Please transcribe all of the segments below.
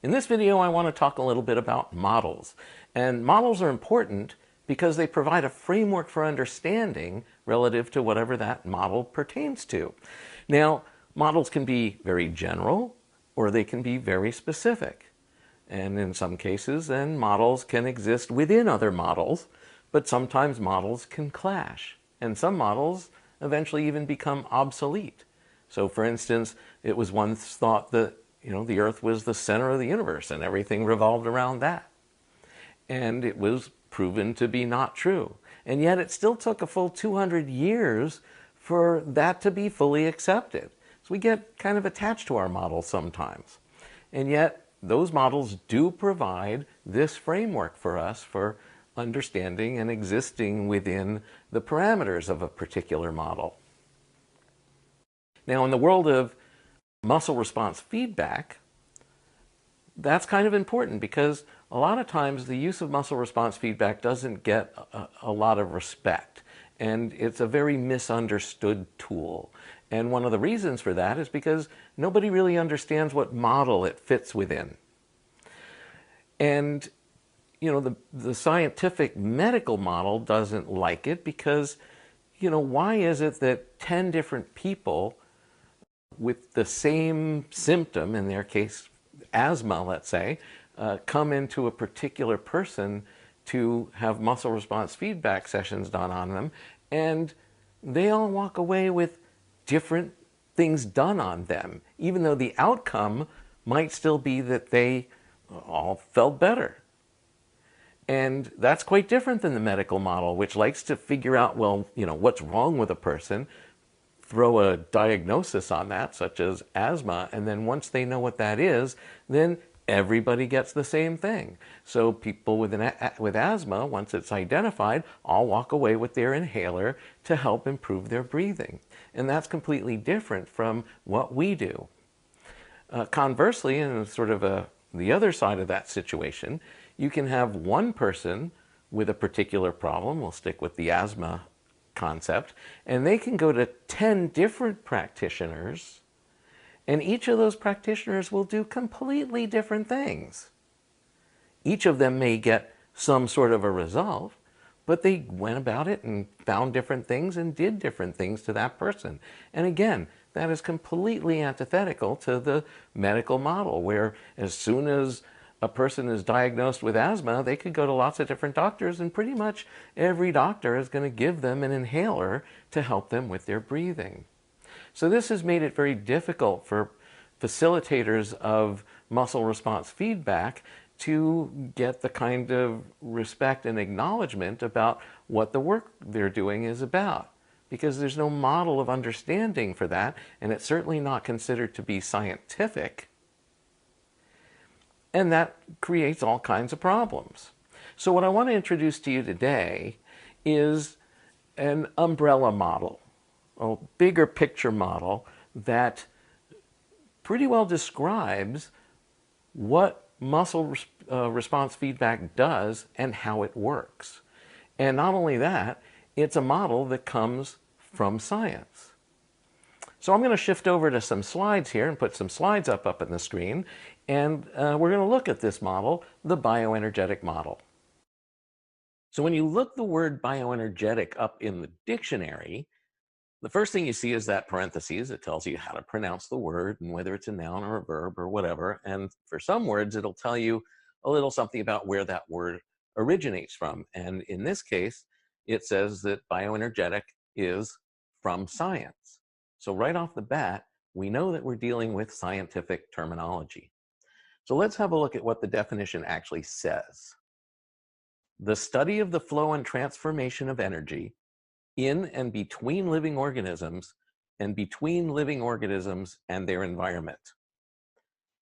In this video, I want to talk a little bit about models. And models are important because they provide a framework for understanding relative to whatever that model pertains to. Now, models can be very general or they can be very specific. And in some cases, then models can exist within other models, but sometimes models can clash. And some models eventually even become obsolete. So for instance, it was once thought that the Earth was the center of the universe and everything revolved around that. And it was proven to be not true. And yet it still took a full 200 years for that to be fully accepted. So we get kind of attached to our models sometimes. And yet those models do provide this framework for us for understanding and existing within the parameters of a particular model. Now, in the world of muscle response feedback, that's kind of important because a lot of times the use of muscle response feedback doesn't get a lot of respect, and it's a very misunderstood tool. And one of the reasons for that is because nobody really understands what model it fits within. And the scientific medical model doesn't like it because why is it that 10 different people with the same symptom, in their case asthma, let's say, come into a particular person to have muscle response feedback sessions done on them, and they all walk away with different things done on them, even though the outcome might still be that they all felt better. And that's quite different than the medical model, which likes to figure out, well, what's wrong with a person, throw a diagnosis on that, such as asthma, and then once they know what that is, then everybody gets the same thing. So people with asthma, once it's identified, all walk away with their inhaler to help improve their breathing. And that's completely different from what we do. Conversely, in sort of the other side of that situation, you can have one person with a particular problem, we'll stick with the asthma concept, and they can go to 10 different practitioners, and each of those practitioners will do completely different things. Each of them may get some sort of a result, but they went about it and found different things and did different things to that person. And again, that is completely antithetical to the medical model, where as soon as a person is diagnosed with asthma, they could go to lots of different doctors, and pretty much every doctor is going to give them an inhaler to help them with their breathing. So this has made it very difficult for facilitators of muscle response feedback to get the kind of respect and acknowledgement about what the work they're doing is about, because there's no model of understanding for that, and it's certainly not considered to be scientific. And that creates all kinds of problems. So what I want to introduce to you today is an umbrella model, a bigger picture model that pretty well describes what muscle response feedback does and how it works. And not only that, it's a model that comes from science. So I'm going to shift over to some slides here and put some slides up on the screen. And we're going to look at this model, the bioenergetic model. So when you look the word bioenergetic up in the dictionary, the first thing you see is that parentheses. It tells you how to pronounce the word and whether it's a noun or a verb or whatever. And for some words, it'll tell you a little something about where that word originates from. And in this case, it says that bioenergetic is from science. So right off the bat, we know that we're dealing with scientific terminology. So let's have a look at what the definition actually says. The study of the flow and transformation of energy in and between living organisms and between living organisms and their environment.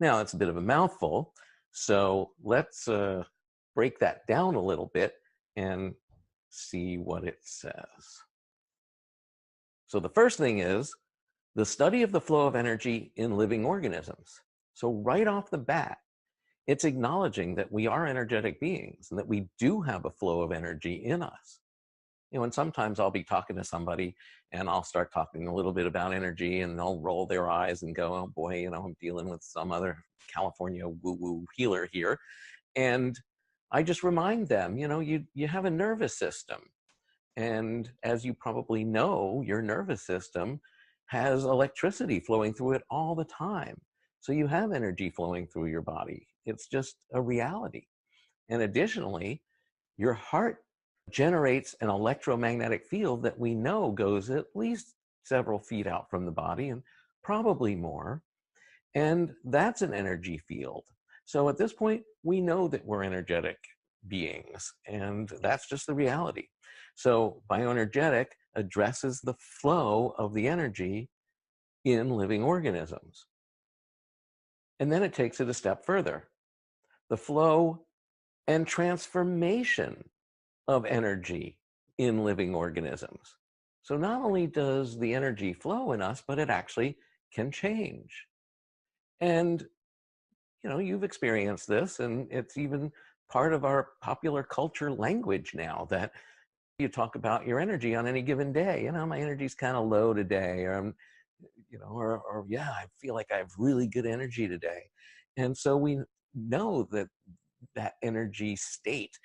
Now, it's a bit of a mouthful, so let's break that down a little bit and see what it says. So the first thing is the study of the flow of energy in living organisms. So right off the bat, it's acknowledging that we are energetic beings and that we do have a flow of energy in us. And sometimes I'll be talking to somebody and I'll start talking a little bit about energy and they'll roll their eyes and go, oh boy, I'm dealing with some other California woo-woo healer here. And I just remind them, you have a nervous system. And as you probably know, your nervous system has electricity flowing through it all the time. So you have energy flowing through your body. It's just a reality. And additionally, your heart generates an electromagnetic field that we know goes at least several feet out from the body and probably more. And that's an energy field. So at this point, we know that we're energetic beings, and that's just the reality. So bioenergetic addresses the flow of the energy in living organisms. And then it takes it a step further. The flow and transformation of energy in living organisms. So not only does the energy flow in us, but it actually can change. And you've experienced this, and it's even part of our popular culture language now that you talk about your energy on any given day. My energy's kind of low today, or or yeah, I feel like I have really good energy today. And so we know that that energy state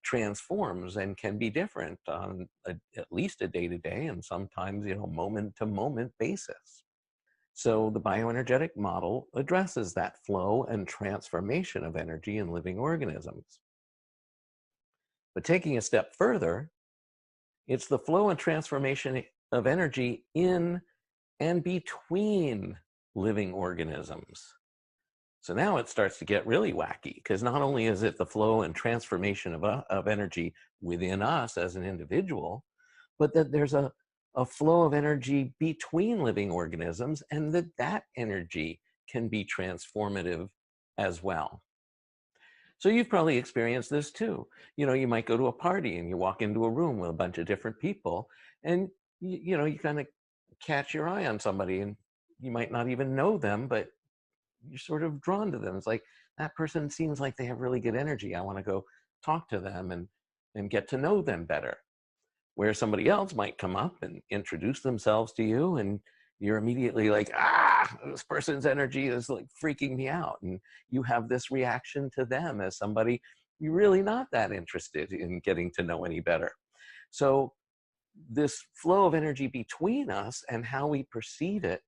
transforms and can be different on at least a day-to-day and sometimes moment-to-moment basis. So the bioenergetic model addresses that flow and transformation of energy in living organisms. But taking a step further, it's the flow and transformation of energy in and between living organisms. So now it starts to get really wacky, because not only is it the flow and transformation of energy within us as an individual, but that there's a flow of energy between living organisms, and that energy can be transformative as well. So you've probably experienced this too. You might go to a party and you walk into a room with a bunch of different people, and you kind of catch your eye on somebody, and you might not even know them, but you're sort of drawn to them. It's like, that person seems like they have really good energy. I want to go talk to them and get to know them better. Where somebody else might come up and introduce themselves to you, and you're immediately like, this person's energy is like freaking me out. And you have this reaction to them as somebody you're really not that interested in getting to know any better. So this flow of energy between us and how we perceive it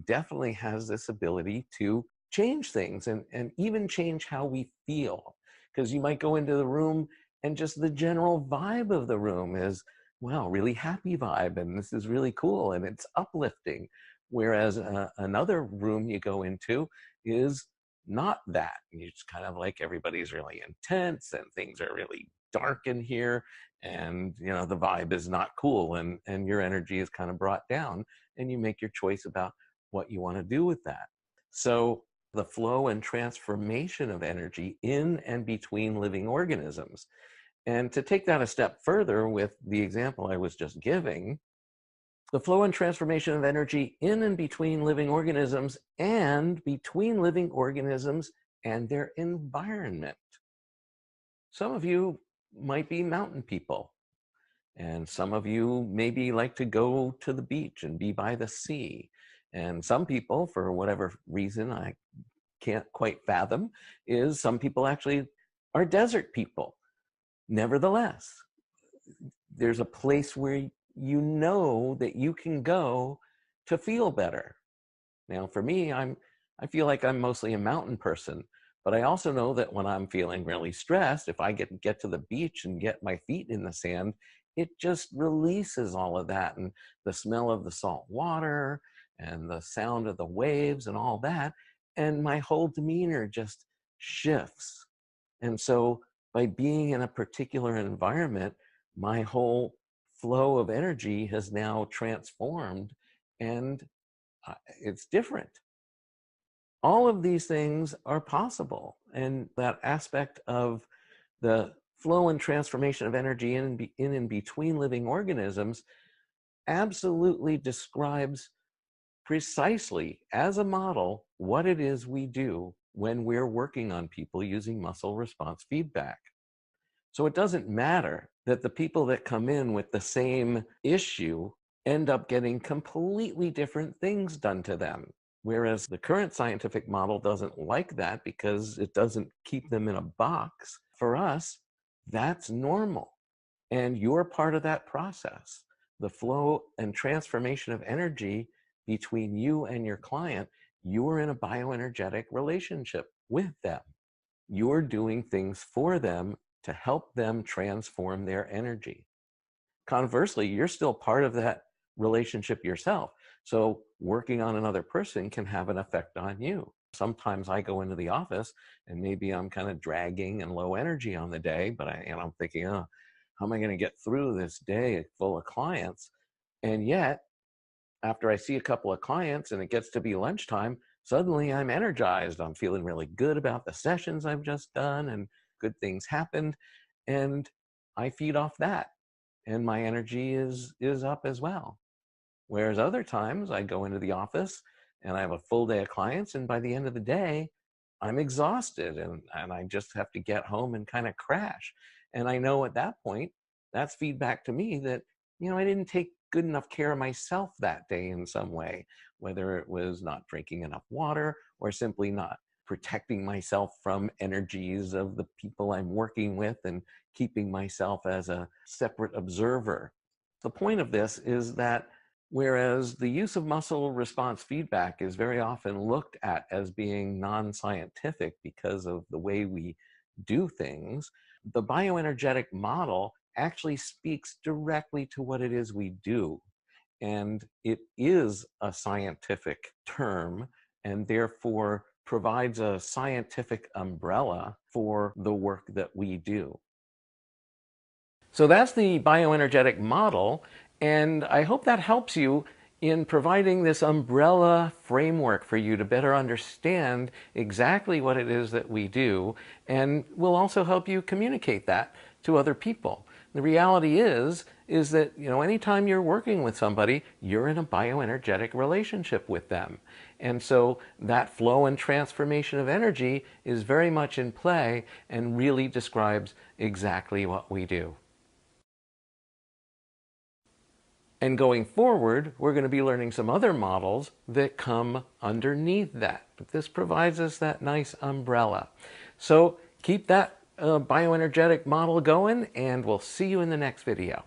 definitely has this ability to change things and even change how we feel. Because you might go into the room and just the general vibe of the room is, wow, really happy vibe, and this is really cool, and it's uplifting. Whereas another room you go into is not that. It's kind of like everybody's really intense and things are really dark in here, and the vibe is not cool, and your energy is kind of brought down, and you make your choice about what you want to do with that. So the flow and transformation of energy in and between living organisms. And to take that a step further with the example I was just giving, the flow and transformation of energy in and between living organisms and between living organisms and their environment. Some of you might be mountain people, and some of you maybe like to go to the beach and be by the sea. And some people, for whatever reason I can't quite fathom, is some people actually are desert people. Nevertheless, there's a place where you know that you can go to feel better. Now, for me, I feel like I'm mostly a mountain person, but I also know that when I'm feeling really stressed, if I get to the beach and get my feet in the sand, it just releases all of that, and the smell of the salt water and the sound of the waves and all that, and my whole demeanor just shifts. And so by being in a particular environment, my whole flow of energy has now transformed, and it's different. All of these things are possible. And that aspect of the flow and transformation of energy in and between living organisms absolutely describes precisely as a model what it is we do when we're working on people using muscle response feedback. So it doesn't matter that the people that come in with the same issue end up getting completely different things done to them. Whereas the current scientific model doesn't like that because it doesn't keep them in a box. For us, that's normal. And you're part of that process. The flow and transformation of energy between you and your client, you're in a bioenergetic relationship with them. You're doing things for them to help them transform their energy. Conversely, you're still part of that relationship yourself. So working on another person can have an effect on you. Sometimes I go into the office and maybe I'm kind of dragging and low energy on the day, but I'm thinking, oh, how am I going to get through this day full of clients? And yet, after I see a couple of clients and it gets to be lunchtime, suddenly I'm energized. I'm feeling really good about the sessions I've just done and good things happened. And I feed off that and my energy is up as well. Whereas other times I go into the office and I have a full day of clients, and by the end of the day, I'm exhausted and I just have to get home and kind of crash. And I know at that point, that's feedback to me that, I didn't take good enough care of myself that day in some way, whether it was not drinking enough water or simply not protecting myself from energies of the people I'm working with and keeping myself as a separate observer. The point of this is that whereas the use of muscle response feedback is very often looked at as being non-scientific because of the way we do things, the bioenergetic model actually speaks directly to what it is we do. And it is a scientific term and therefore provides a scientific umbrella for the work that we do. So that's the bioenergetic model, and I hope that helps you in providing this umbrella framework for you to better understand exactly what it is that we do, and will also help you communicate that to other people. The reality is that, anytime you're working with somebody, you're in a bioenergetic relationship with them. And so that flow and transformation of energy is very much in play and really describes exactly what we do. And going forward, we're going to be learning some other models that come underneath that. But this provides us that nice umbrella. So keep that bioenergetic model going, and we'll see you in the next video.